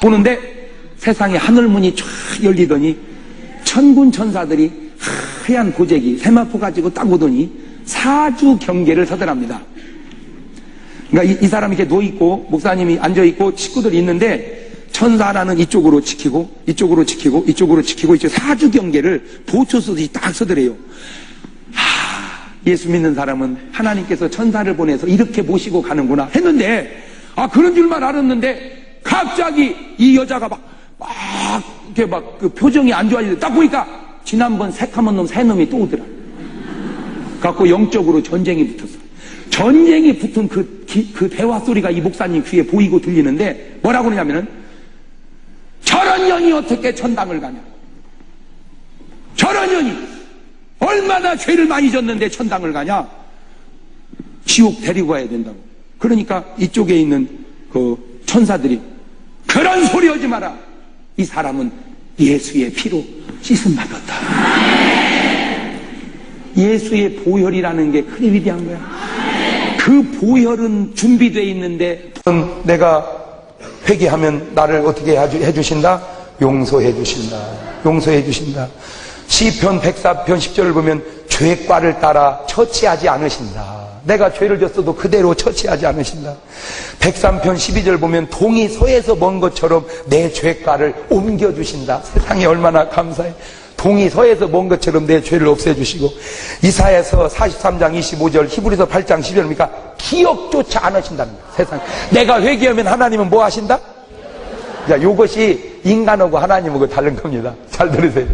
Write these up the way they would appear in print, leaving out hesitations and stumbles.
보는데 세상에 하늘문이 쫙 열리더니 천군 천사들이 하얀 고재기 세마포 가지고 딱 오더니 사주 경계를 서더랍니다. 그러니까 이 사람이 이렇게 누워있고 목사님이 앉아있고 식구들이 있는데 천사 하나는 이쪽으로 지키고 이쪽으로 지키고 이쪽으로 지키고 이쪽 사주 경계를 보초 쓰듯이 딱 서더래요. 예수 믿는 사람은 하나님께서 천사를 보내서 이렇게 모시고 가는구나 했는데, 그런 줄만 알았는데 갑자기 이 여자가 이렇게 그 표정이 안 좋아지는데 딱 보니까 지난번 새카만 놈 새 놈이 또 오더라. 갖고 영적으로 전쟁이 붙었어. 전쟁이 붙은 그 대화 소리가 이 목사님 귀에 보이고 들리는데 뭐라고 그러냐면은, 저런 년이 어떻게 천당을 가냐, 저런 년이 얼마나 죄를 많이 졌는데 천당을 가냐, 지옥 데리고 가야 된다고. 그러니까 이쪽에 있는 그 천사들이 그런 소리 하지 마라, 이 사람은 예수의 피로 씻음 받았다. 예수의 보혈이라는 게 그리 위대한 거야. 그 보혈은 준비되어 있는데, 내가 회개하면 나를 어떻게 해주신다? 용서해 주신다. 용서해 주신다. 시편 104편 10절을 보면 죄과를 따라 처치하지 않으신다. 내가 죄를 졌어도 그대로 처치하지 않으신다. 103편 12절 보면 동이 서에서 먼 것처럼 내 죄과를 옮겨주신다. 세상에 얼마나 감사해. 동이 서에서 먼 것처럼 내 죄를 없애주시고, 이사야서 43장 25절, 히브리서 8장 10절입니까? 기억조차 안 하신다는 거야. 세상 내가 회개하면 하나님은 뭐 하신다? 자, 요것이 인간하고 하나님하고 다른 겁니다. 잘 들으세요.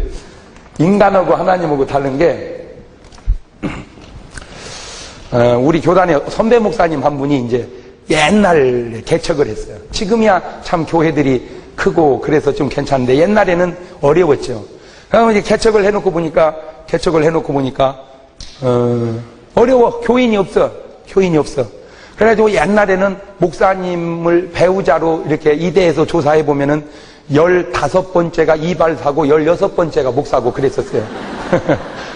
인간하고 하나님하고 다른 게, 우리 교단에 선배 목사님 한 분이 이제 옛날에 개척을 했어요. 지금이야 참 교회들이 크고 그래서 좀 괜찮은데 옛날에는 어려웠죠. 그러면 이제 개척을 해놓고 보니까 어려워. 교인이 없어. 그래가지고 옛날에는 목사님을 배우자로 이렇게 이대에서 조사해 보면은 15번째가 이발사고 16번째가 목사고 그랬었어요.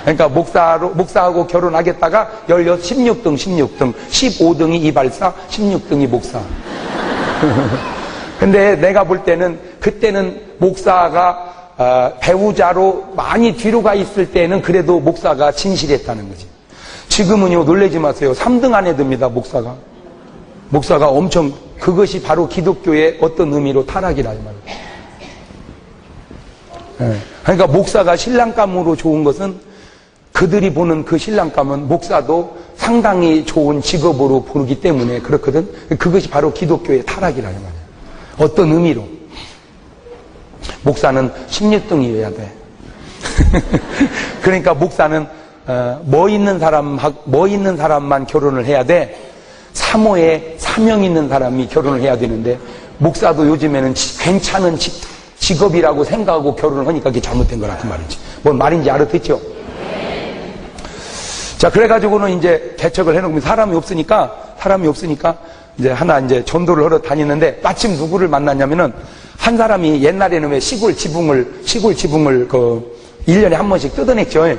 그러니까 목사하고 결혼하겠다가 16등, 15등이 이발사, 16등이 목사. 근데 내가 볼 때는 그때는 목사가 배우자로 많이 뒤로 가 있을 때는 그래도 목사가 진실했다는 거지. 지금은요, 놀라지 마세요. 3등 안에 듭니다, 목사가 엄청, 그것이 바로 기독교의 어떤 의미로 타락이라 이 말이에요. 그러니까 목사가 신랑감으로 좋은 것은 그들이 보는 그 신랑감은 목사도 상당히 좋은 직업으로 보기 때문에 그렇거든. 그것이 바로 기독교의 타락이라 이 말이에요. 어떤 의미로. 목사는 16등이어야 돼. 그러니까 목사는 뭐 있는 사람만 결혼을 해야 돼. 사모에 사명 있는 사람이 결혼을 해야 되는데, 목사도 요즘에는 괜찮은 직업이라고 생각하고 결혼을 하니까 그게 잘못된 거라 그 말이지. 뭔 말인지 알아듣죠? 자, 그래가지고는 이제 개척을 해놓으면 사람이 없으니까 이제 하나 이제 전도를 하러 다니는데, 마침 누구를 만났냐면은, 한 사람이 옛날에는 왜 시골 지붕을 1년에 한 번씩 뜯어냈죠.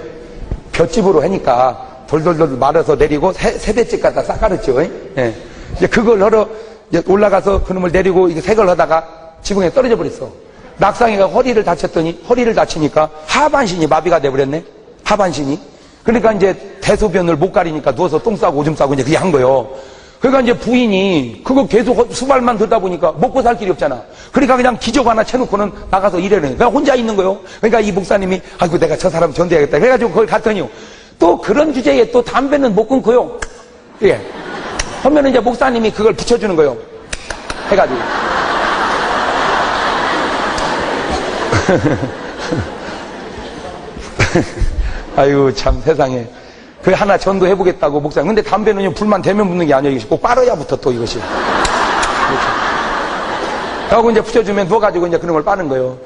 볏집으로 하니까 돌돌돌 말아서 내리고 세대집 갖다 싹가렸죠. 예. 이제 그걸 하러 이제 올라가서 그놈을 내리고 이게 색을 하다가 지붕에 떨어져 버렸어. 낙상이가 허리를 다치니까 하반신이 마비가 돼버렸네. 하반신이. 그러니까 이제 대소변을 못 가리니까 누워서 똥 싸고 오줌 싸고 이제 그게 한 거예요. 그러니까 이제 부인이 그거 계속 수발만 듣다 보니까 먹고 살 길이 없잖아. 그러니까 그냥 기적 하나 쳐놓고는 나가서 일해내. 그냥 혼자 있는 거예요. 그러니까 이 목사님이 아이고 내가 저 사람 전도해야겠다. 그래가지고 거기 갔더니요. 또 그런 주제에 또 담배는 못 끊고요. 예. 하면은 이제 목사님이 그걸 붙여주는 거예요. 해가지고. 아유 참 세상에. 그 하나 전도해보겠다고 목사님. 근데 담배는요 불만 대면 붙는 게 아니에요. 이것이 꼭 빨아야 붙어 또 이것이. 이렇게. 그러고 이제 붙여주면 누워가지고 이제 그런 걸 빠는 거예요.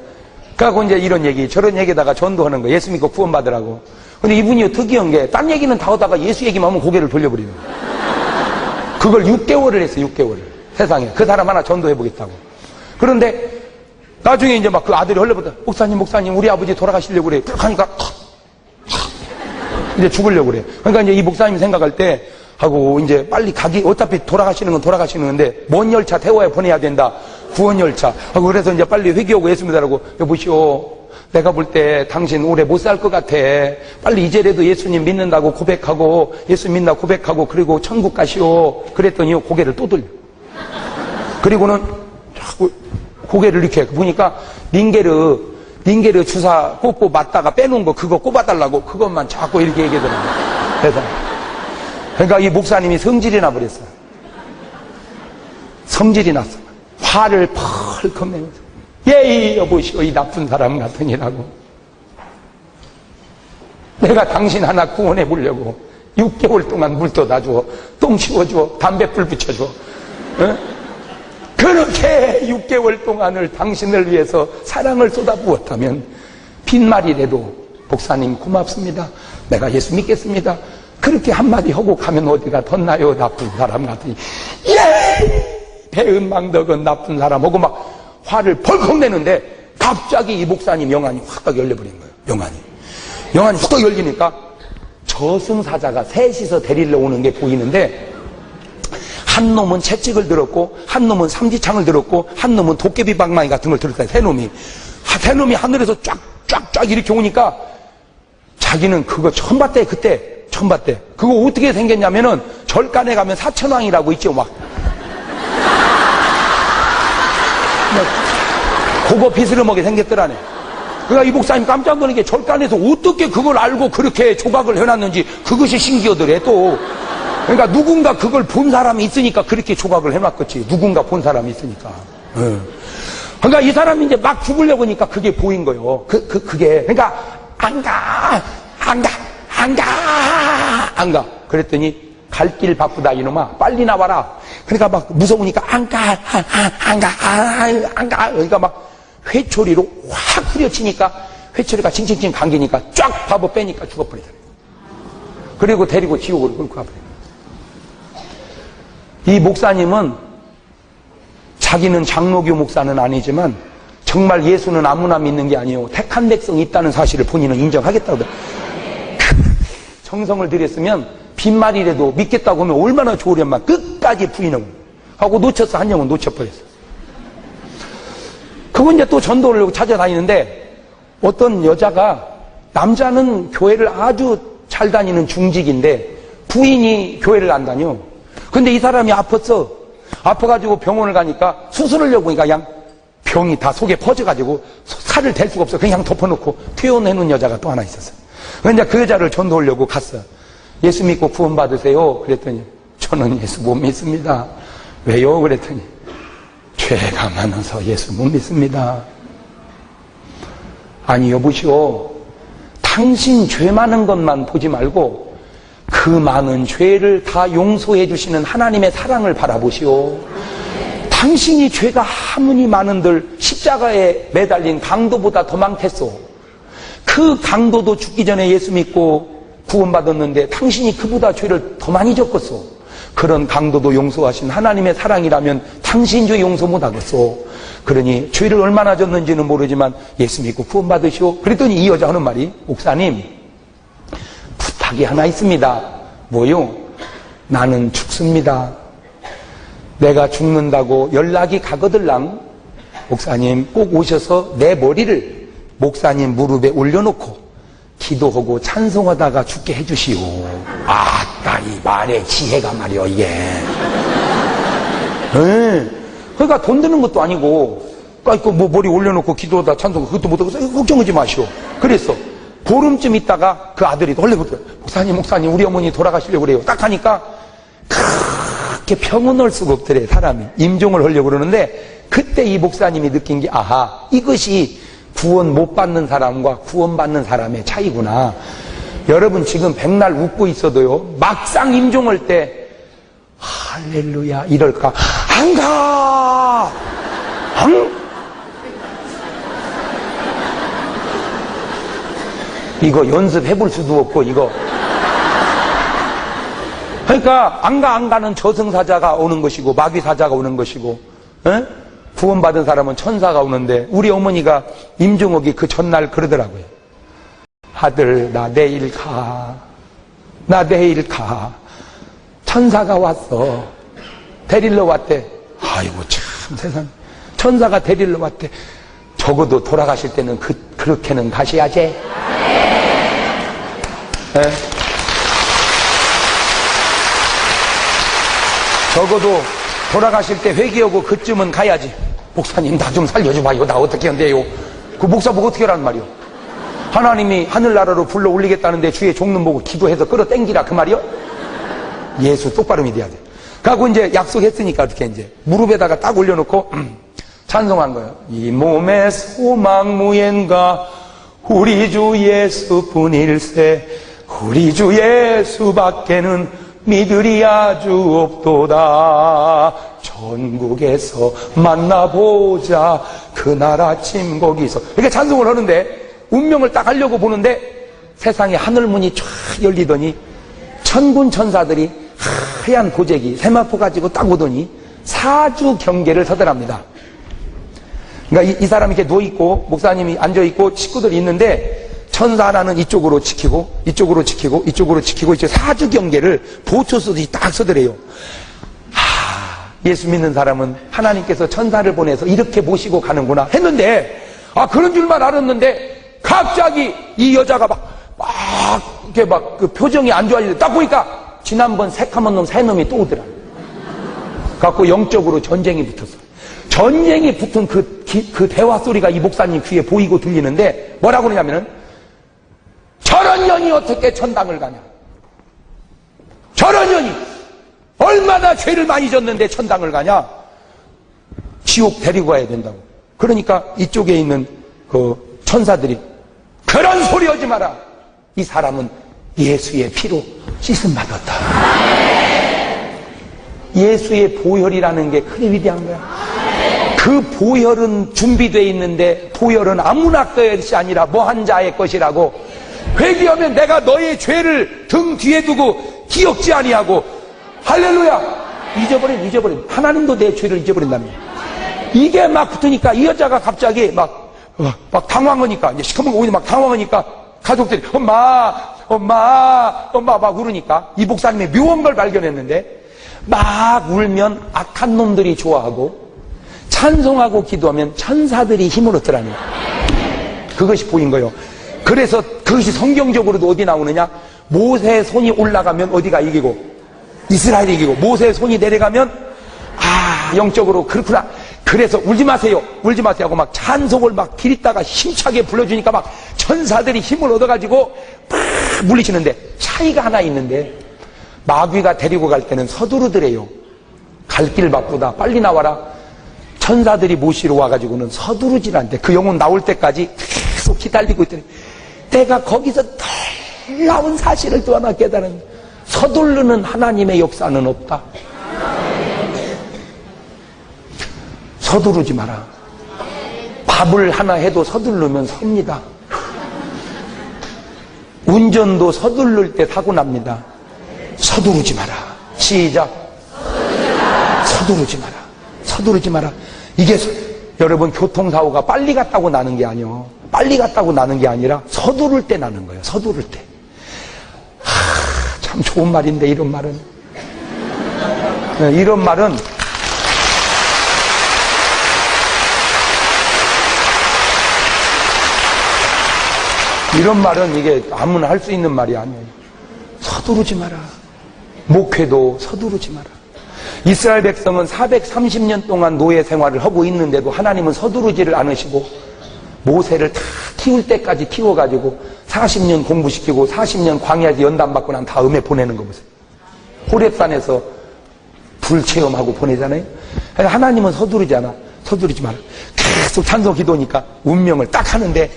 그러고 이제 이런 얘기 저런 얘기에다가 전도하는 거예요. 예수 믿고 구원받으라고. 근데 이분이요 특이한 게 딴 얘기는 다 하다가 예수 얘기만 하면 고개를 돌려버리는 거예요. 그걸 6개월을 했어요. 6개월을. 세상에. 그 사람 하나 전도해보겠다고. 그런데 나중에 이제 막 그 아들이 헐레보다 목사님 우리 아버지 돌아가시려고 그래. 딱 하니까 이제 죽으려고 그래. 그러니까 이제 이 목사님이 생각할 때 하고 이제 빨리 가기, 어차피 돌아가시는 건 돌아가시는 건데 먼 열차 태워야 보내야 된다. 구원열차. 그래서 이제 빨리 회개하고 예수 믿으라고. 여보시오, 내가 볼 때 당신 오래 못 살 것 같아. 빨리 이제라도 예수님 믿는다고 고백하고, 예수 믿나 고백하고, 그리고 천국 가시오. 그랬더니 고개를 또 돌려. 그리고는 자꾸 고개를 이렇게 보니까 링게르 주사 꽂고 맞다가 빼놓은 거 그거 꼽아달라고 그것만 자꾸 이렇게 얘기하더라고요. 그래서 그러니까 이 목사님이 성질이 나버렸어요. 성질이 났어. 화를 펄컥 내면서 예이 여보시오 이 나쁜 사람 같으니라고. 내가 당신 하나 구원해 보려고 6개월 동안 물 떠다줘, 똥 치워줘, 담배불 붙여줘. 어? 그렇게 6개월 동안을 당신을 위해서 사랑을 쏟아부었다면 빈말이라도 목사님 고맙습니다. 내가 예수 믿겠습니다. 그렇게 한마디 하고 가면 어디가 덧나요? 나쁜 사람 같으니 예! 배은망덕은 나쁜 사람 하고 막 화를 벌컥 내는데 갑자기 이 목사님 영안이 확 열려버린 거예요. 영안이 확 열리니까 저승사자가 셋이서 데리러 오는 게 보이는데 한 놈은 채찍을 들었고 한 놈은 삼지창을 들었고 한 놈은 도깨비 방망이 같은 걸 들었다. 세 놈이 하늘에서 쫙쫙쫙 이렇게 오니까 자기는 그거 처음 봤대. 그때 처음 봤대. 그거 어떻게 생겼냐면은 절간에 가면 사천왕이라고 있죠. 막 그거 비스름하게 생겼더라네. 그러니까 이 목사님 깜짝 놀란 게 절간에서 어떻게 그걸 알고 그렇게 조각을 해놨는지 그것이 신기하더래 또. 그러니까 누군가 그걸 본 사람이 있으니까 그렇게 조각을 해놨겠지. 누군가 본 사람이 있으니까. 그러니까 이 사람이 이제 막 죽으려고 하니까 그게 보인 거예요. 그게. 그러니까 안 가. 그랬더니 갈 길 바쁘다 이놈아. 빨리 나와라. 그러니까 막 무서우니까 안 가. 그러니까 막 회초리로 확 후려치니까 회초리가 칭칭칭 감기니까 쫙 밥을 빼니까 죽어버리더래. 그리고 데리고 지옥으로 끌고 가버려. 이 목사님은 자기는 장로교 목사는 아니지만 정말 예수는 아무나 믿는 게 아니에요. 택한 백성이 있다는 사실을 본인은 인정하겠다고. 정성을 들였으면 빈말이라도 믿겠다고 하면 얼마나 좋으련만 끝까지 부인하고 하고 놓쳤어. 한 영은 놓쳐버렸어. 그건 이제 또 전도를 찾아다니는데 어떤 여자가, 남자는 교회를 아주 잘 다니는 중직인데 부인이 교회를 안 다녀. 근데 이 사람이 아팠어. 아파가지고 병원을 가니까 수술하려고 하니까 그냥 병이 다 속에 퍼져가지고 살을 댈 수가 없어. 그냥 덮어놓고 퇴원해놓은 여자가 또 하나 있었어. 그러니까 그 여자를 전도하려고 갔어. 예수 믿고 구원받으세요. 그랬더니 저는 예수 못 믿습니다. 왜요? 그랬더니 죄가 많아서 예수 못 믿습니다. 아니 여보시오, 당신 죄 많은 것만 보지 말고 그 많은 죄를 다 용서해 주시는 하나님의 사랑을 바라보시오. 당신이 죄가 아무리 많은들 십자가에 매달린 강도보다 더 많겠소. 그 강도도 죽기 전에 예수 믿고 구원받았는데 당신이 그보다 죄를 더 많이 졌겠소. 그런 강도도 용서하신 하나님의 사랑이라면 당신 죄 용서 못하겠소. 그러니 죄를 얼마나 졌는지는 모르지만 예수 믿고 구원받으시오. 그랬더니 이 여자 하는 말이, 목사님 부탁이 하나 있습니다. 뭐요? 나는 죽습니다. 내가 죽는다고 연락이 가거들랑 목사님 꼭 오셔서 내 머리를 목사님 무릎에 올려놓고 기도하고 찬송하다가 죽게 해주시오. 아따, 이 말의 지혜가 말이여 이게. 그러니까 돈 드는 것도 아니고, 그러니까 뭐 머리 올려놓고 기도하다 찬송 그것도 못하고 걱정하지 마시오. 그랬어. 보름쯤 있다가 그 아들이 놀래거든. 목사님 우리 어머니 돌아가시려고 그래요. 딱 하니까 그렇게 평은 올 수가 없더래. 사람이 임종을 하려고 그러는데 그때 이 목사님이 느낀 게, 아하, 이것이 구원 못 받는 사람과 구원 받는 사람의 차이구나. 여러분 지금 백날 웃고 있어도요, 막상 임종할 때 할렐루야 이럴까? 안 가! 이거 연습해 볼 수도 없고 이거. 그러니까 안 가는 저승사자가 오는 것이고 마귀사자가 오는 것이고, 에? 구원받은 사람은 천사가 오는데 우리 어머니가 임종옥이 그 전날 그러더라고요. 아들 나 내일 가. 천사가 왔어. 데리러 왔대. 아이고 참 세상에. 천사가 데리러 왔대. 적어도 돌아가실 때는 그렇게는 가셔야지. 네. 적어도 돌아가실 때 회개하고 그쯤은 가야지. 목사님 나 좀 살려줘봐요. 나 어떻게 한대요? 그 목사 보고 어떻게 하란 말이요? 하나님이 하늘나라로 불러 올리겠다는데 주의 종론 보고 기도해서 끌어당기라 그 말이요? 예수 똑바로 믿어야 돼. 그하고 이제 약속했으니까 어떻게 이제 무릎에다가 딱 올려놓고 찬송한 거예요. 이 몸의 소망 무엔가 우리 주 예수뿐일세. 우리 주 예수밖에는 믿으리 아주 없도다. 전국에서 만나보자 그날 아침 거기서. 이렇게 찬송을 하는데 운명을 딱 하려고 보는데 세상에 하늘문이 쫙 열리더니 천군 천사들이 하얀 보재기 세마포 가지고 딱 오더니 사주 경계를 서더랍니다. 그러니까 이 사람이 이렇게 누워있고 목사님이 앉아있고 식구들이 있는데 천사 하나는 이쪽으로 지키고 이쪽으로 지키고 이쪽으로 지키고 이제 사주 경계를 보초 쓰듯이 딱 서더래요. 예수 믿는 사람은 하나님께서 천사를 보내서 이렇게 모시고 가는구나 했는데 그런 줄만 알았는데 갑자기 이 여자가 이렇게 그 표정이 안 좋아지는데 딱 보니까 지난번 새카만 놈 새 놈이 또 오더라. 갖고 영적으로 전쟁이 붙었어. 전쟁이 붙은 그 대화 소리가 이 목사님 귀에 보이고 들리는데 뭐라고 그러냐면은 저런 년이 어떻게 천당을 가냐. 저런 년이 얼마나 죄를 많이 졌는데 천당을 가냐. 지옥 데리고 가야 된다고. 그러니까 이쪽에 있는 그 천사들이 그런 소리 하지 마라. 이 사람은 예수의 피로 씻음 받았다. 예수의 보혈이라는 게 그리 위대한 거야. 그 보혈은 준비되어 있는데 보혈은 아무나 것이 아니라 뭐한 자의 것이라고. 회개하면 내가 너의 죄를 등 뒤에 두고 기억지 아니하고. 할렐루야. 잊어버린 하나님도 내 죄를 잊어버린다는 거야. 이게 막 붙으니까 이 여자가 갑자기 막 당황하니까 이제 시커먼 오니 막 당황하니까 가족들이 엄마 막 울으니까 이 목사님이 묘한 걸 발견했는데 막 울면 악한 놈들이 좋아하고 찬송하고 기도하면 천사들이 힘을 얻더라는 거예요. 그것이 보인 거예요. 그래서 그것이 성경적으로도 어디 나오느냐. 모세의 손이 올라가면 어디가 이기고 이스라엘이 이기고 모세의 손이 내려가면 영적으로 그렇구나. 그래서 울지 마세요 하고 막 찬송을 막 기리다가 힘차게 불러주니까 막 천사들이 힘을 얻어가지고 막 물리치는데 차이가 하나 있는데 마귀가 데리고 갈 때는 서두르더래요. 갈 길 바쁘다 빨리 나와라. 천사들이 모시러 와가지고는 서두르질 않대. 그 영혼 나올 때까지 계속 기다리고 있더니 내가 거기서 놀라운 사실을 또 하나 깨달은 서두르는 하나님의 역사는 없다. 서두르지 마라. 밥을 하나 해도 서두르면 섭니다. 운전도 서두를 때 사고 납니다. 서두르지 마라. 시작. 서두르지 마라. 서두르지 마라. 이게 여러분 교통사고가 빨리 갔다고 나는 게 아니요. 빨리 갔다고 나는 게 아니라 서두를 때 나는 거예요. 서두를 때. 참 좋은 말인데 이런 말은. 이런 말은 이게 아무나 할 수 있는 말이 아니에요. 서두르지 마라. 목회도 서두르지 마라. 이스라엘 백성은 430년 동안 노예 생활을 하고 있는데도 하나님은 서두르지를 않으시고 모세를 다 키울 때까지 키워가지고 40년 공부시키고 40년 광야에서 연단받고 난 다음에 보내는 거 보세요. 호렙산에서 불체험하고 보내잖아요. 하나님은 서두르지 않아. 서두르지 마라. 계속 찬송 기도니까 운명을 딱 하는데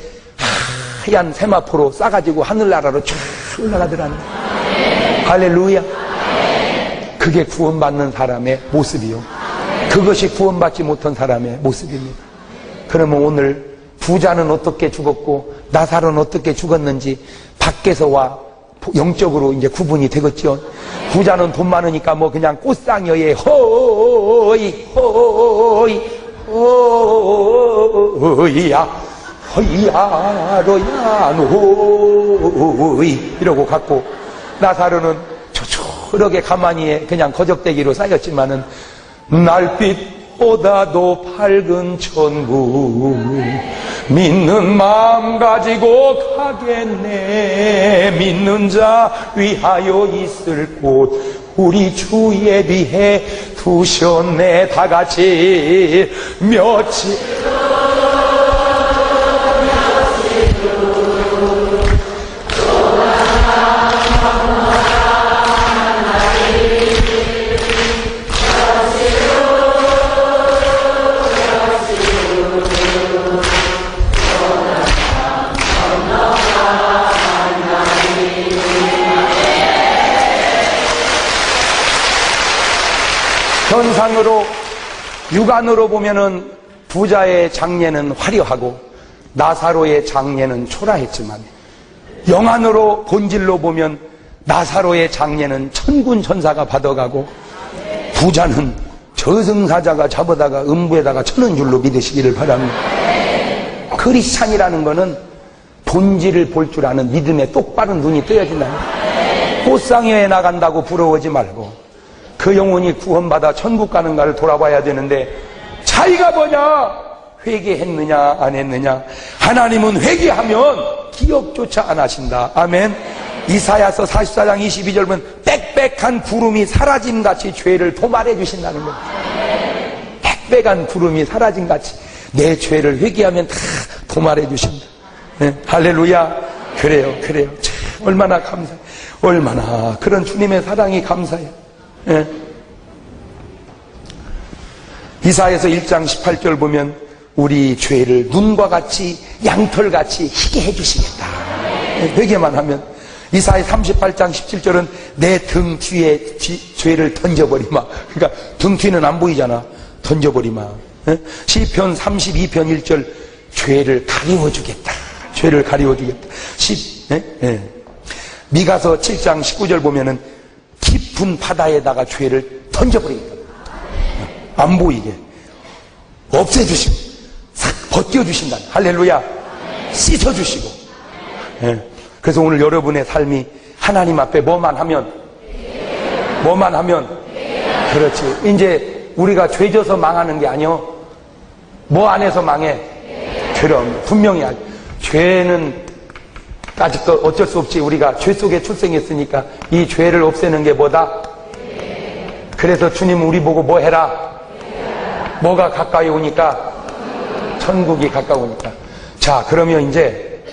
하얀 세마포로 싸가지고 하늘나라로 쫙 올라가더라는 거예요. 할렐루야. 그게 구원받는 사람의 모습이요. 그것이 구원받지 못한 사람의 모습입니다. 그러면 오늘 부자는 어떻게 죽었고 나사로는 어떻게 죽었는지 밖에서와 영적으로 이제 구분이 되겠죠. 부자는 돈 많으니까 뭐 그냥 꽃상여에 호이야 허이야로야 노이 이러고 갔고 나사로는 초초하게 가만히 그냥 거적대기로 쌓였지만은 날빛 보다도 밝은 천국 믿는 마음 가지고 가겠네. 믿는 자 위하여 있을 곳 우리 주 예비해 두셨네. 다 같이 며칠 현상으로 육안으로 보면은 부자의 장례는 화려하고 나사로의 장례는 초라했지만 영안으로 본질로 보면 나사로의 장례는 천군 천사가 받아가고 부자는 저승사자가 잡아다가 음부에다가 쳐는 줄로 믿으시기를 바랍니다. 크리스찬이라는 거는 본질을 볼 줄 아는 믿음에 똑바른 눈이 떠야진다. 꽃상여에 나간다고 부러워하지 말고 그 영혼이 구원받아 천국 가는가를 돌아봐야 되는데 차이가 뭐냐? 회개했느냐 안 했느냐. 하나님은 회개하면 기억조차 안 하신다. 아멘. 이사야서 44장 22절 보면 빽빽한 구름이 사라짐같이 죄를 도말해 주신다는 거예요. 빽빽한 구름이 사라짐같이 내 죄를 회개하면 다 도말해 주신다. 네, 할렐루야. 그래요. 참, 얼마나 감사해요. 얼마나 그런 주님의 사랑이 감사해요. 예. 이사야서 1장 18절 보면 우리 죄를 눈과 같이 양털같이 희게 해주시겠다. 회개만 하면. 이사야 38장 17절은 내 등 뒤에 죄를 던져버리마. 그러니까 등 뒤는 안 보이잖아. 던져버리마. 예? 시편 32편 1절 죄를 가리워주겠다. 죄를 가리워주겠다. 미가서 7장 19절 보면은 깊은 바다에다가 죄를 던져버리겠다. 안 보이게 없애주시고 싹 벗겨주신다. 할렐루야. 씻어주시고. 그래서 오늘 여러분의 삶이 하나님 앞에 뭐만 하면 그렇지. 이제 우리가 죄져서 망하는 게 아니요. 뭐 안에서 망해? 그럼 분명히 죄는 아직도 어쩔 수 없지. 우리가 죄 속에 출생했으니까 이 죄를 없애는 게 뭐다? 그래서 주님은 우리 보고 뭐 해라? 뭐가 가까이 오니까? 천국이 가까우니까. 자, 그러면 이제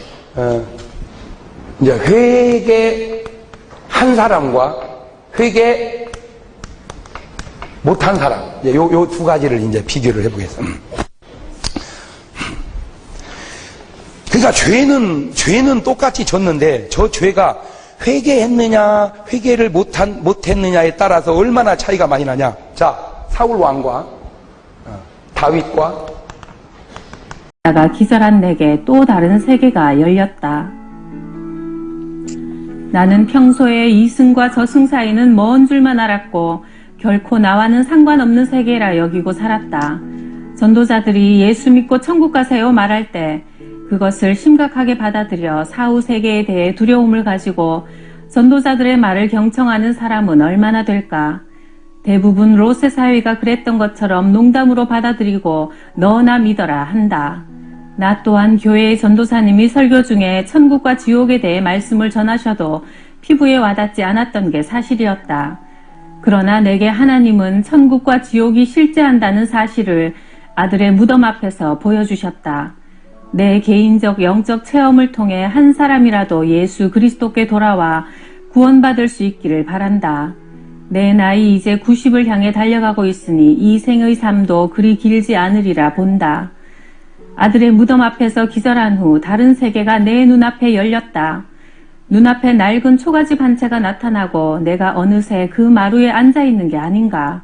회개한 사람과 회개 못한 사람, 요 두 가지를 이제 비교를 해보겠습니다. 그러니까 죄는 똑같이 졌는데 저 죄가 회개했느냐 회개를 못했느냐에 따라서 얼마나 차이가 많이 나냐. 자, 사울 왕과 다윗과 나가 기절한 내게 또 다른 세계가 열렸다. 나는 평소에 이승과 저승 사이는 먼 줄만 알았고 결코 나와는 상관없는 세계라 여기고 살았다. 전도자들이 예수 믿고 천국 가세요 말할 때 그것을 심각하게 받아들여 사후 세계에 대해 두려움을 가지고 전도자들의 말을 경청하는 사람은 얼마나 될까? 대부분 롯의 사회가 그랬던 것처럼 농담으로 받아들이고 너나 믿어라 한다. 나 또한 교회의 전도사님이 설교 중에 천국과 지옥에 대해 말씀을 전하셔도 피부에 와닿지 않았던 게 사실이었다. 그러나 내게 하나님은 천국과 지옥이 실제한다는 사실을 아들의 무덤 앞에서 보여주셨다. 내 개인적 영적 체험을 통해 한 사람이라도 예수 그리스도께 돌아와 구원받을 수 있기를 바란다. 내 나이 이제 90을 향해 달려가고 있으니 이 생의 삶도 그리 길지 않으리라 본다. 아들의 무덤 앞에서 기절한 후 다른 세계가 내 눈앞에 열렸다. 눈앞에 낡은 초가집 한 채가 나타나고 내가 어느새 그 마루에 앉아있는 게 아닌가.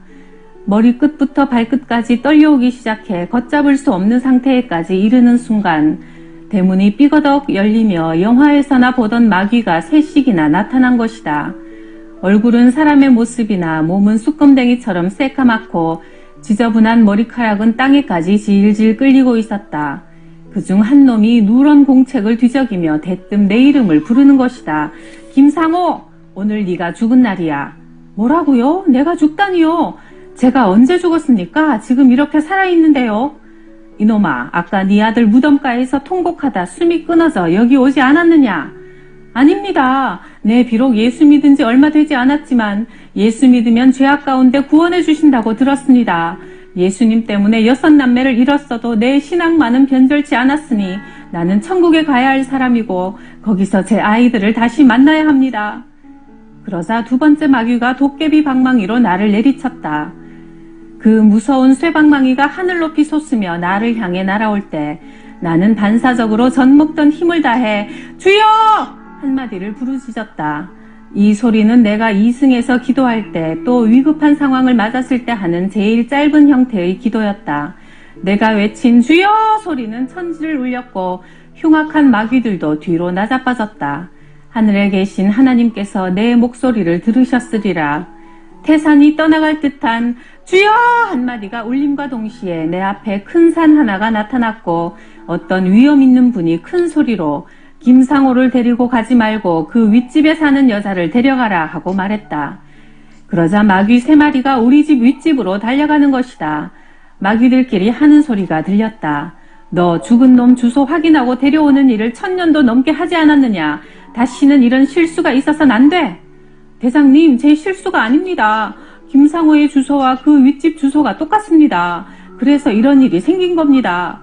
머리끝부터 발끝까지 떨려오기 시작해 걷잡을 수 없는 상태에까지 이르는 순간 대문이 삐거덕 열리며 영화에서나 보던 마귀가 셋씩이나 나타난 것이다. 얼굴은 사람의 모습이나 몸은 쑥검댕이처럼 새까맣고 지저분한 머리카락은 땅에까지 질질 끌리고 있었다. 그중 한 놈이 누런 공책을 뒤적이며 대뜸 내 이름을 부르는 것이다. 김상호, 오늘 네가 죽은 날이야. 뭐라고요? 내가 죽다니요? 제가 언제 죽었습니까? 지금 이렇게 살아있는데요. 이놈아, 아까 네 아들 무덤가에서 통곡하다 숨이 끊어져 여기 오지 않았느냐? 아닙니다. 네, 비록 예수 믿은 지 얼마 되지 않았지만 예수 믿으면 죄악 가운데 구원해 주신다고 들었습니다. 예수님 때문에 6남매를 잃었어도 내 신앙만은 변절치 않았으니 나는 천국에 가야 할 사람이고 거기서 제 아이들을 다시 만나야 합니다. 그러자 두 번째 마귀가 도깨비 방망이로 나를 내리쳤다. 그 무서운 쇠방망이가 하늘 높이 솟으며 나를 향해 날아올 때 나는 반사적으로 젖먹던 힘을 다해 주여! 한마디를 부르짖었다. 이 소리는 내가 이승에서 기도할 때 또 위급한 상황을 맞았을 때 하는 제일 짧은 형태의 기도였다. 내가 외친 주여 소리는 천지를 울렸고 흉악한 마귀들도 뒤로 나자빠졌다. 하늘에 계신 하나님께서 내 목소리를 들으셨으리라. 태산이 떠나갈 듯한 주여 한마디가 울림과 동시에 내 앞에 큰 산 하나가 나타났고 어떤 위험 있는 분이 큰 소리로 김상호를 데리고 가지 말고 그 윗집에 사는 여자를 데려가라 하고 말했다. 그러자 마귀 3마리가 우리 집 윗집으로 달려가는 것이다. 마귀들끼리 하는 소리가 들렸다. 너 죽은 놈 주소 확인하고 데려오는 일을 1000년도 넘게 하지 않았느냐? 다시는 이런 실수가 있어서는 안 돼. 대장님, 제 실수가 아닙니다. 김상호의 주소와 그 윗집 주소가 똑같습니다. 그래서 이런 일이 생긴 겁니다.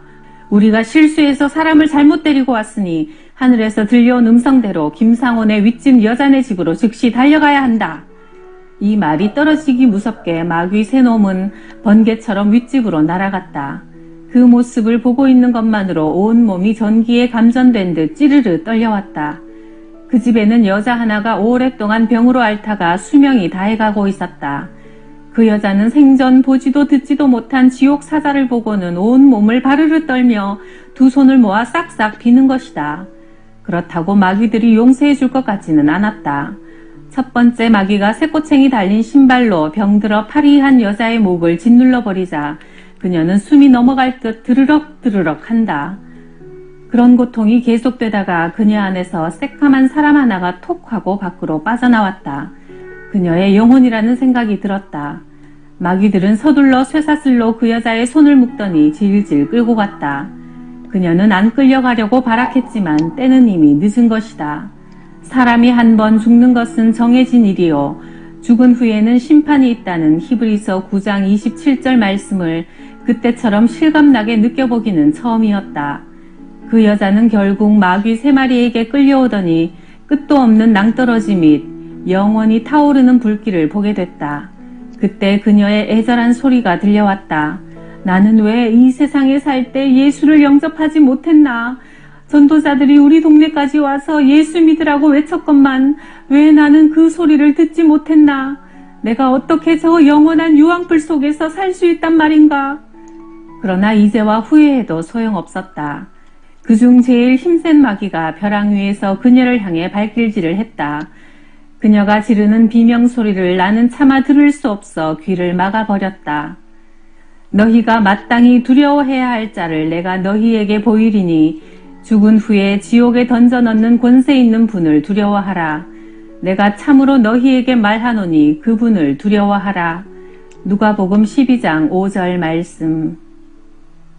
우리가 실수해서 사람을 잘못 데리고 왔으니 하늘에서 들려온 음성대로 김상호네 윗집 여자네 집으로 즉시 달려가야 한다. 이 말이 떨어지기 무섭게 마귀 3놈은 번개처럼 윗집으로 날아갔다. 그 모습을 보고 있는 것만으로 온몸이 전기에 감전된 듯 찌르르 떨려왔다. 그 집에는 여자 하나가 오랫동안 병으로 앓다가 수명이 다해가고 있었다. 그 여자는 생전 보지도 듣지도 못한 지옥 사자를 보고는 온몸을 바르르 떨며 두 손을 모아 싹싹 비는 것이다. 그렇다고 마귀들이 용서해 줄 것 같지는 않았다. 첫 번째 마귀가 새꼬챙이 달린 신발로 병들어 파리한 여자의 목을 짓눌러 버리자 그녀는 숨이 넘어갈 듯 드르럭 드르럭 한다. 그런 고통이 계속되다가 그녀 안에서 새까만 사람 하나가 톡 하고 밖으로 빠져나왔다. 그녀의 영혼이라는 생각이 들었다. 마귀들은 서둘러 쇠사슬로 그 여자의 손을 묶더니 질질 끌고 갔다. 그녀는 안 끌려가려고 발악했지만 때는 이미 늦은 것이다. 사람이 한 번 죽는 것은 정해진 일이요. 죽은 후에는 심판이 있다는 히브리서 9장 27절 말씀을 그때처럼 실감나게 느껴보기는 처음이었다. 그 여자는 결국 마귀 3마리에게 끌려오더니 끝도 없는 낭떠러지 및 영원히 타오르는 불길을 보게 됐다. 그때 그녀의 애절한 소리가 들려왔다. 나는 왜 이 세상에 살 때 예수를 영접하지 못했나? 전도자들이 우리 동네까지 와서 예수 믿으라고 외쳤건만 왜 나는 그 소리를 듣지 못했나? 내가 어떻게 저 영원한 유황불 속에서 살 수 있단 말인가? 그러나 이제와 후회해도 소용없었다. 그중 제일 힘센 마귀가 벼랑 위에서 그녀를 향해 발길질을 했다. 그녀가 지르는 비명소리를 나는 차마 들을 수 없어 귀를 막아버렸다. 너희가 마땅히 두려워해야 할 자를 내가 너희에게 보이리니 죽은 후에 지옥에 던져 넣는 권세 있는 분을 두려워하라. 내가 참으로 너희에게 말하노니 그분을 두려워하라. 누가복음 12장 5절 말씀.